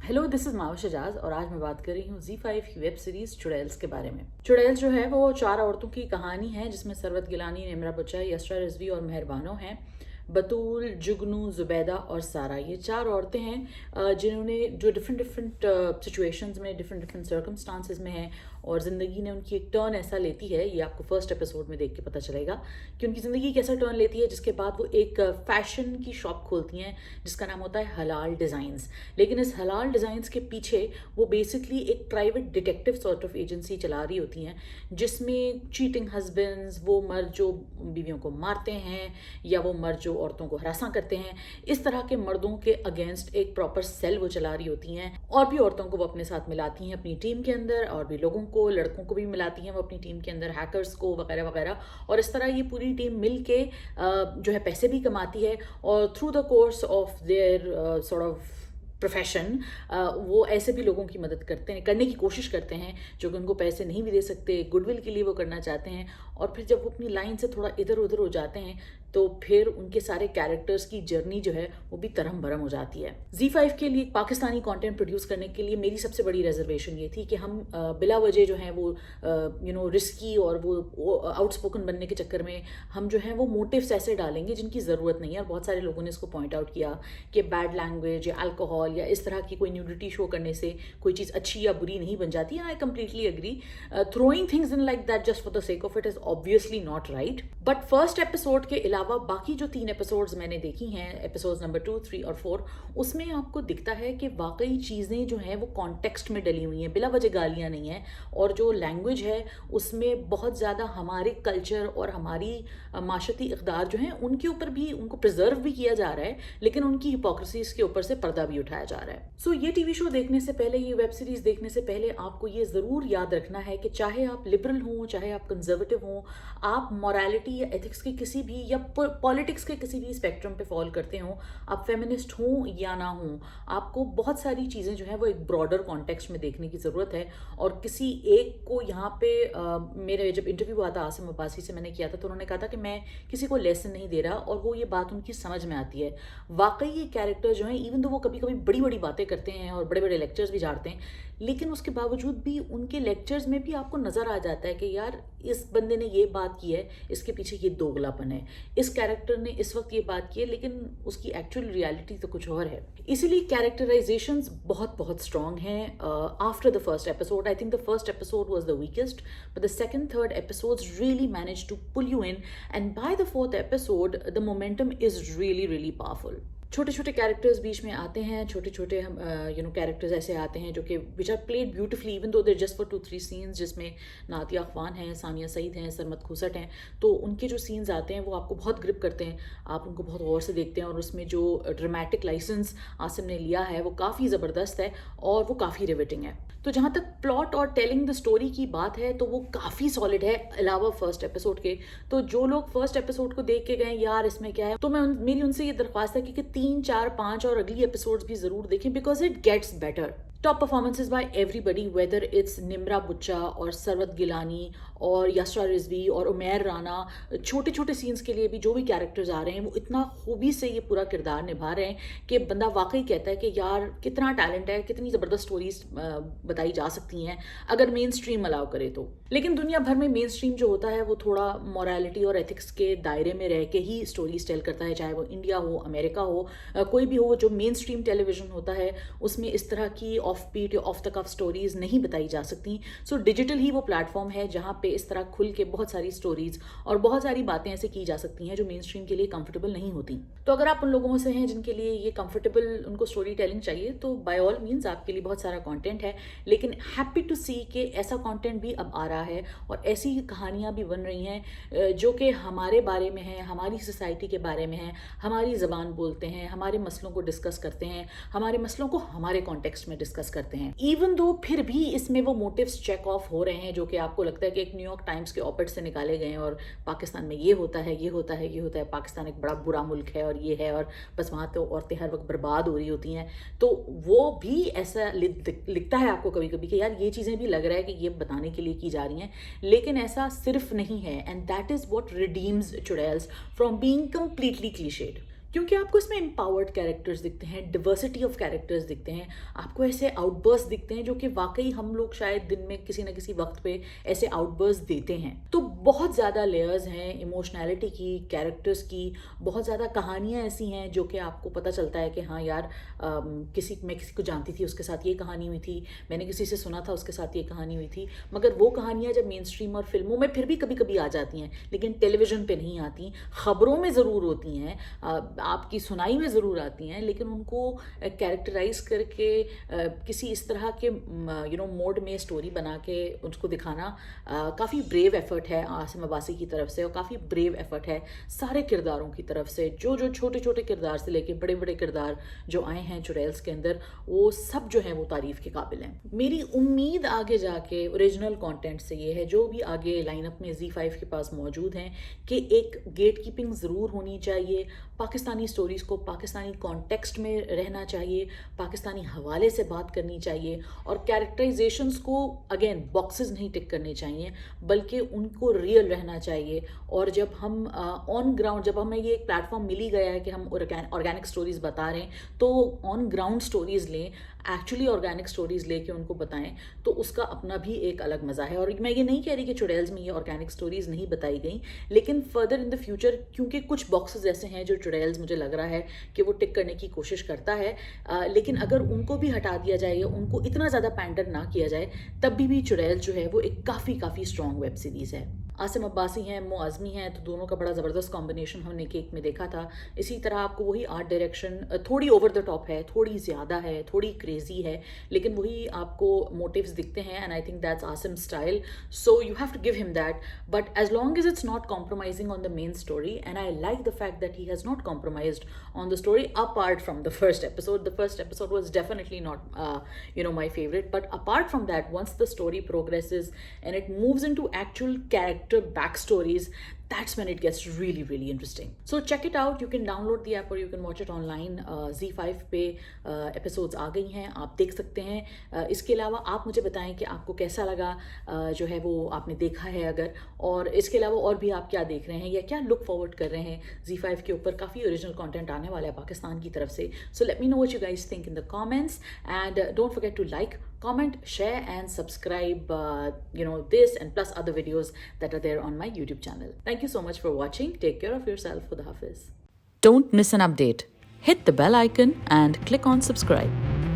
Hello, this is Mavish Ejaz और आज मैं बात कर रही हूँ Z5 की वेब सीरीज चुड़ैल्स के बारे में। चुड़ैल्स जो है वो चार औरतों की कहानी है जिसमें सरवत गिलानी, निम्रा बुच्चा, यसरा रिजवी और मेहर बानो हैं। बतूल, जुगनू, जुबैदा और सारा, ये चार औरतें हैं जिन्होंने जो डिफरेंट डिफरेंट सिचुएशंस में, डिफरेंट डिफरेंट सर्कमस्टांसेस में हैं और ज़िंदगी ने उनकी एक टर्न ऐसा लेती है। ये आपको फर्स्ट एपिसोड में देख के पता चलेगा कि उनकी ज़िंदगी कैसा टर्न लेती है, जिसके बाद वो एक फैशन की शॉप खोलती हैं जिसका नाम होता है हलाल डिज़ाइंस। लेकिन इस हलाल डिज़ाइंस के पीछे वो बेसिकली एक private detective sort of agency चला रही होती हैं जिसमें चीटिंग हस्बैंड्स, वो मर्द जो बीवियों को मारते हैं या वो मर्द जो औरतों को हरासा करते हैं, इस तरह के मर्दों के अगेंस्ट एक प्रॉपर सेल वो चला रही होती हैं। और भी औरतों को वो अपने साथ मिलाती हैं अपनी टीम के अंदर, और भी लोगों को, लड़कों को भी मिलाती हैं वो अपनी टीम के अंदर, हैकर्स को वगैरह वगैरह। और इस तरह ये पूरी टीम मिल के जो है पैसे भी कमाती है और through the course of their sort of profession वो ऐसे भी लोगों की मदद करने की कोशिश करते हैं जो कि उनको पैसे नहीं भी दे सकते, गुडविल के लिए वो करना चाहते हैं। और फिर जब वो अपनी लाइन से थोड़ा इधर उधर हो जाते हैं तो फिर उनके सारे कैरेक्टर्स की जर्नी जो है वो भी तरम भरम हो जाती है। Z5 के लिए पाकिस्तानी कंटेंट प्रोड्यूस करने के लिए मेरी सबसे बड़ी रिजर्वेशन ये थी कि हम बिला वजह जो है वो रिस्की और वो आउटस्पोकन बनने के चक्कर में हम जो है वो मोटिव्स ऐसे डालेंगे जिनकी ज़रूरत नहीं है। और बहुत सारे लोगों ने इसको पॉइंट आउट किया कि बैड लैंग्वेज या अल्कोहल या इस तरह की कोई न्यूडिटी शो करने से कोई चीज़ अच्छी या बुरी नहीं बन जाती। I completely agree. Throwing things in like that just for the sake of it is obviously not right. But first episode के अलावा बाकी जो 3 एपिसोड्स मैंने देखी हैं, एपिसोड्स नंबर 2, 3 और 4, उसमें आपको दिखता है कि वाकई चीज़ें जो हैं वो कॉन्टेक्स्ट में डली हुई हैं, बिला वजह गालियाँ नहीं हैं। और जो लैंग्वेज है उसमें बहुत ज़्यादा हमारे कल्चर और हमारी माशरती इक़दार जो हैं उनके ऊपर भी, उनको प्रिजर्व भी किया जा रहा है, लेकिन उनकी हिपोक्रेसीज के ऊपर से पर्दा भी उठाया जा रहा है। सो ये टीवी शो देखने से पहले, ये वेब सीरीज देखने से पहले आपको ये ज़रूर याद रखना है कि चाहे आप लिबरल हों, चाहे आप कंजर्वेटिव हों, आप मॉरलिटी या एथिक्स के किसी भी या पॉलिटिक्स के किसी भी स्पेक्ट्रम पे फॉल करते हो, आप फेमिनिस्ट हों या ना हों, आपको बहुत सारी चीज़ें जो हैं वो एक ब्रॉडर कॉन्टेक्स्ट में देखने की ज़रूरत है। और किसी एक को यहाँ पे मेरे जब इंटरव्यू हुआ था आसिम अब्बासी से, मैंने किया था, तो उन्होंने कहा था कि मैं किसी को लेसन नहीं दे रहा, और वो ये बात उनकी समझ में आती है। वाकई ये कैरेक्टर जो हैं, इवन तो वो कभी कभी बड़ी बड़ी बातें करते हैं और बड़े बड़े लेक्चर्स भी झाड़ते हैं, लेकिन उसके बावजूद भी उनके लेक्चर्स में भी आपको नज़र आ जाता है कि यार इस बंदे ने ये बात की है, इसके पीछे ये दोगलापन है, इस कैरेक्टर ने इस वक्त ये बात की है, लेकिन उसकी एक्चुअल रियलिटी तो कुछ और है। इसीलिए कैरेक्टराइजेशंस बहुत बहुत स्ट्रॉन्ग हैं। After the first episode, I think the first episode was the weakest, but the second third episodes really manage to pull you in, and by the fourth episode the momentum is really really powerful. छोटे छोटे characters बीच में आते हैं, छोटे छोटे characters ऐसे आते हैं जो कि which are played beautifully, even though they're just for 2-3 scenes, जिसमें नातिया अखवान हैं, सानिया सईद हैं, सरमत खुसट हैं। तो उनके जो सीन्स आते हैं वो आपको बहुत ग्रिप करते हैं, आप उनको बहुत गौर से देखते हैं, और उसमें जो ड्रामेटिक लाइसेंस आसिम ने लिया है वो काफ़ी ज़बरदस्त है और वो काफ़ी रिवेटिंग है। तो जहाँ तक प्लॉट और टेलिंग द स्टोरी की बात है तो वो काफ़ी सॉलिड है अलावा फर्स्ट एपिसोड के। तो जो लोग फर्स्ट एपिसोड को देख के गए यार इसमें क्या है, तो मेरी उनसे ये दरख्वास्त है कि 3, 4, 5 और अगली एपिसोड्स भी ज़रूर देखें, because it gets better. Top performances by everybody, whether it's Nimra Bucha और सरवत गिलानी और यसरा रिजवी और उमैर राना। छोटे छोटे सीन्स के लिए भी जो भी कैरेक्टर्स आ रहे हैं वो इतना खूबी से ये पूरा किरदार निभा रहे हैं कि बंदा वाकई कहता है कि यार कितना टैलेंट है, कितनी ज़बरदस्त स्टोरीज बताई जा सकती हैं अगर मेन स्ट्रीम अलाउ करे तो। लेकिन दुनिया भर में मेन स्ट्रीम जो होता है वो थोड़ा मॉरलिटी और एथिक्स के दायरे में रह के ही स्टोरीज टेल करता है, चाहे वो इंडिया हो, अमेरिका हो, कोई भी हो। जो मेन स्ट्रीम टेलीविजन होता है उसमें इस तरह की ऑफ बीट या ऑफ द कफ स्टोरीज नहीं बताई जा सकती। सो डिजिटल ही वो प्लेटफॉर्म है जहाँ पे इस तरह खुल के बहुत सारी स्टोरीज और बहुत सारी बातें ऐसे की जा सकती हैं जो मेन स्ट्रीम के लिए कंफर्टेबल नहीं होती। तो अगर आप उन लोगों से हैं जिनके लिए ये कंफर्टेबल, उनको स्टोरी टेलिंग चाहिए, तो बाय ऑल मीन्स आपके लिए बहुत सारा कंटेंट है। लेकिन हैप्पी टू सी कि ऐसा कंटेंट भी अब आ रहा है और ऐसी कहानियाँ भी बन रही हैं जो कि हमारे बारे में है, हमारी सोसाइटी के बारे में है, हमारी ज़बान बोलते हैं, हमारे मसलों को डिस्कस करते हैं, हमारे मसलों को हमारे कॉन्टेक्स्ट में डिस्कस करते हैं। इवन दो फिर भी इसमें वो मोटिव्स चेक ऑफ हो रहे हैं जो कि आपको लगता है कि एक न्यूयॉर्क टाइम्स के ऑपेड से निकाले गए हैं और पाकिस्तान में ये होता है, ये होता है, ये होता है, पाकिस्तान एक बड़ा बुरा मुल्क है और ये है, और बस वहाँ तो औरतें हर वक्त बर्बाद हो रही होती हैं। तो वो भी ऐसा लिखता है आपको कभी कभी कि यार ये चीज़ें भी लग रहा है कि ये बताने के लिए की जा रही हैं, लेकिन ऐसा सिर्फ नहीं है। And that is what redeems चुड़ैल्स from being completely clichéd. क्योंकि आपको इसमें एम्पावर्ड कैरेक्टर्स दिखते हैं, डिवर्सिटी ऑफ कैरेक्टर्स दिखते हैं, आपको ऐसे आउटबर्स्ट दिखते हैं जो कि वाकई हम लोग शायद दिन में किसी ना किसी वक्त पे ऐसे आउटबर्स्ट देते हैं। तो बहुत ज़्यादा लेयर्स हैं इमोशनैलिटी की, कैरेक्टर्स की, बहुत ज़्यादा कहानियाँ ऐसी हैं जो कि आपको पता चलता है कि हाँ यार, मैं किसी को जानती थी, उसके साथ ये कहानी हुई थी, मैंने किसी से सुना था उसके साथ ये कहानी हुई थी। मगर वो कहानियाँ जब मेन स्ट्रीम और फिल्मों में फिर भी कभी कभी आ जाती हैं, लेकिन टेलीविज़न पे नहीं आती, खबरों में ज़रूर होती हैं, आपकी सुनाई में ज़रूर आती हैं, लेकिन उनको कैरेक्टराइज करके किसी इस तरह के मोड में स्टोरी बना के उसको दिखाना काफ़ी ब्रेव एफर्ट है आसिम अब्बासी की तरफ से, और काफ़ी ब्रेव एफर्ट है सारे किरदारों की तरफ से। जो जो छोटे छोटे किरदार से लेके बड़े बड़े किरदार जो आए हैं चुड़ैल्स के अंदर, वो सब जो है वो तारीफ़ के काबिल हैं। मेरी उम्मीद आगे जाके ओरिजिनल कंटेंट से ये है, जो भी आगे लाइनअप में Z5 के पास मौजूद हैं, कि एक गेट कीपिंग ज़रूर होनी चाहिए, पाकिस्तानी स्टोरीज़ को पाकिस्तानी कॉन्टेक्स्ट में रहना चाहिए, पाकिस्तानी हवाले से बात करनी चाहिए, और कैरेक्टराइजेशंस को अगेन बॉक्सेस नहीं टिक करने चाहिए, बल्कि उनको रियल रहना चाहिए। और जब हम ऑन ग्राउंड, जब हमें ये एक प्लेटफॉर्म मिल ही गया है कि हम ऑर्गेनिक स्टोरीज़ बता रहे हैं, तो ऑन ग्राउंड स्टोरीज़ लें, एक्चुअली ऑर्गेनिक स्टोरीज़ लेके उनको बताएं, तो उसका अपना भी एक अलग मज़ा है। और मैं ये नहीं कह रही कि चुड़ैल्स में ये ऑर्गेनिक स्टोरीज़ नहीं बताई गई, लेकिन फर्दर इन द फ्यूचर, क्योंकि कुछ बॉक्सेस ऐसे हैं जो चुड़ैल्स मुझे लग रहा है कि वो टिक करने की कोशिश करता है, लेकिन अगर उनको भी हटा दिया जाए या उनको इतना ज़्यादा पैंडर ना किया जाए, तब भी चुड़ैल्स जो है वो एक काफ़ी स्ट्रॉन्ग वेब सीरीज़ है। आसिम अब्बासी हैं, मो आज़मी हैं, तो दोनों का बड़ा ज़बरदस्त कॉम्बिनेशन हमने केक में देखा था। इसी तरह आपको वही आर्ट डायरेक्शन, थोड़ी ओवर द टॉप है, थोड़ी ज़्यादा है, थोड़ी क्रेजी है, लेकिन वही आपको मोटिव्स दिखते हैं, and I think that's Asim style, so you have to give him that. But as long as it's not compromising on the main story, and I like the fact that he has not compromised on the story apart from the first episode. The first episode was definitely not my favorite, but apart from that, once the story progresses and it moves into actual character backstories, that's when it gets really interesting. So check it out. You can download the app or you can watch it online. Z5 पे episodes आ गई हैं, आप देख सकते हैं। इसके अलावा आप मुझे बताएं कि आपको कैसा लगा, जो है वो आपने देखा है अगर, और इसके अलावा और भी आप क्या देख रहे हैं या क्या लुक फॉरवर्ड कर रहे हैं। Z5 के ऊपर काफ़ी ओरिजिनल कंटेंट आने वाला है पाकिस्तान की तरफ से। So let me know what you guys think in the comments, and don't forget to like, comment, share and subscribe this and plus other videos that are there on my YouTube channel. Thank you so much for watching. Take care of yourself. Khuda Hafiz. Don't miss an update. Hit the bell icon and click on subscribe.